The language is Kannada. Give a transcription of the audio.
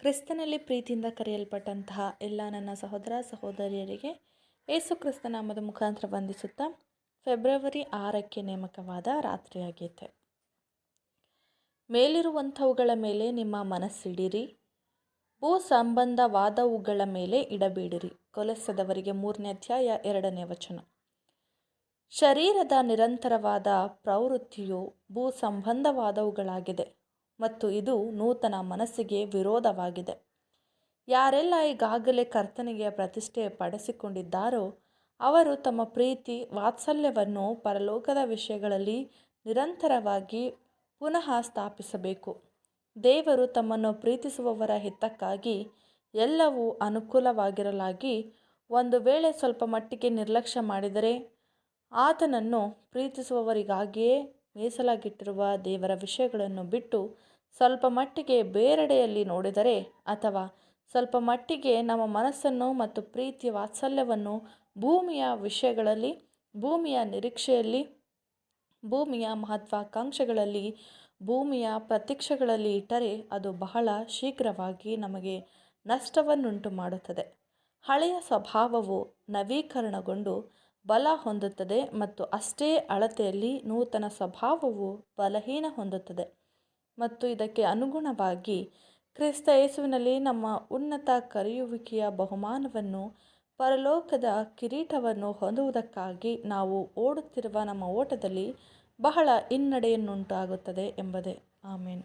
ಕ್ರಿಸ್ತನಲ್ಲಿ ಪ್ರೀತಿಯಿಂದ ಕರೆಯಲ್ಪಟ್ಟಂತಹ ಎಲ್ಲ ನನ್ನ ಸಹೋದರ ಸಹೋದರಿಯರಿಗೆ ಯೇಸು ಕ್ರಿಸ್ತ ನಾಮದ ಮುಖಾಂತರ ವಂದಿಸುತ್ತಾ ಫೆಬ್ರವರಿ 6ಕ್ಕೆ ನೇಮಕವಾದ ರಾತ್ರಿಯ ಗೀತೆ. ಮೇಲಿರುವಂಥವುಗಳ ಮೇಲೆ ನಿಮ್ಮ ಮನಸ್ಸಿಡಿರಿ, ಭೂ ಸಂಬಂಧವಾದವುಗಳ ಮೇಲೆ ಇಡಬೇಡಿರಿ. ಕೊಲೊಸ್ಸದವರಿಗೆ 3ನೇ ಅಧ್ಯಾಯ 2ನೇ ವಚನ. ಶರೀರದ ನಿರಂತರವಾದ ಪ್ರವೃತ್ತಿಯು ಭೂ ಸಂಬಂಧವಾದವುಗಳಾಗಿದೆ ಮತ್ತು ಇದು ನೂತನ ಮನಸ್ಸಿಗೆ ವಿರೋಧವಾಗಿದೆ. ಯಾರೆಲ್ಲ ಈಗಾಗಲೇ ಕರ್ತನಿಗೆ ಪ್ರತಿಷ್ಠೆ ಪಡಿಸಿಕೊಂಡಿದ್ದಾರೋ ಅವರು ತಮ್ಮ ಪ್ರೀತಿ ವಾತ್ಸಲ್ಯವನ್ನು ಪರಲೋಕದ ವಿಷಯಗಳಲ್ಲಿ ನಿರಂತರವಾಗಿ ಪುನಃ ಸ್ಥಾಪಿಸಬೇಕು. ದೇವರು ತಮ್ಮನ್ನು ಪ್ರೀತಿಸುವವರ ಹಿತಕ್ಕಾಗಿ ಎಲ್ಲವೂ ಅನುಕೂಲವಾಗಿರಲಾಗಿ ಒಂದು ವೇಳೆ ಸ್ವಲ್ಪ ಮಟ್ಟಿಗೆ ನಿರ್ಲಕ್ಷ್ಯ ಮಾಡಿದರೆ ಆತನನ್ನು ಪ್ರೀತಿಸುವವರಿಗಾಗಿಯೇ ಮೀಸಲಾಗಿಟ್ಟಿರುವ ದೇವರ ವಿಷಯಗಳನ್ನು ಬಿಟ್ಟು ಸ್ವಲ್ಪ ಮಟ್ಟಿಗೆ ಬೇರೆಡೆಯಲ್ಲಿ ನೋಡಿದರೆ ಅಥವಾ ಸ್ವಲ್ಪ ಮಟ್ಟಿಗೆ ನಮ್ಮ ಮನಸ್ಸನ್ನು ಮತ್ತು ಪ್ರೀತಿ ವಾತ್ಸಲ್ಯವನ್ನು ಭೂಮಿಯ ವಿಷಯಗಳಲ್ಲಿ, ಭೂಮಿಯ ನಿರೀಕ್ಷೆಯಲ್ಲಿ, ಭೂಮಿಯ ಮಹತ್ವಾಕಾಂಕ್ಷೆಗಳಲ್ಲಿ, ಭೂಮಿಯ ಪ್ರತೀಕ್ಷೆಗಳಲ್ಲಿ ಇಟ್ಟರೆ ಅದು ಬಹಳ ಶೀಘ್ರವಾಗಿ ನಮಗೆ ನಷ್ಟವನ್ನುಂಟು ಮಾಡುತ್ತದೆ. ಹಳೆಯ ಸ್ವಭಾವವು ನವೀಕರಣಗೊಂಡು ಬಲ ಹೊಂದುತ್ತದೆ ಮತ್ತು ಅಷ್ಟೇ ಅಳತೆಯಲ್ಲಿ ನೂತನ ಸ್ವಭಾವವು ಬಲಹೀನ ಹೊಂದುತ್ತದೆ ಮತ್ತು ಇದಕ್ಕೆ ಅನುಗುಣವಾಗಿ ಕ್ರಿಸ್ತ ಯೇಸುವಿನಲ್ಲಿ ನಮ್ಮ ಉನ್ನತ ಕರೆಯುವಿಕೆಯ ಬಹುಮಾನವನ್ನು, ಪರಲೋಕದ ಕಿರೀಟವನ್ನು ಹೊಂದುವುದಕ್ಕಾಗಿ ನಾವು ಓಡುತ್ತಿರುವ ನಮ್ಮ ಓಟದಲ್ಲಿ ಬಹಳ ಹಿನ್ನಡೆಯನ್ನುಂಟಾಗುತ್ತದೆ ಎಂಬುದೇ. ಆಮೆನ್.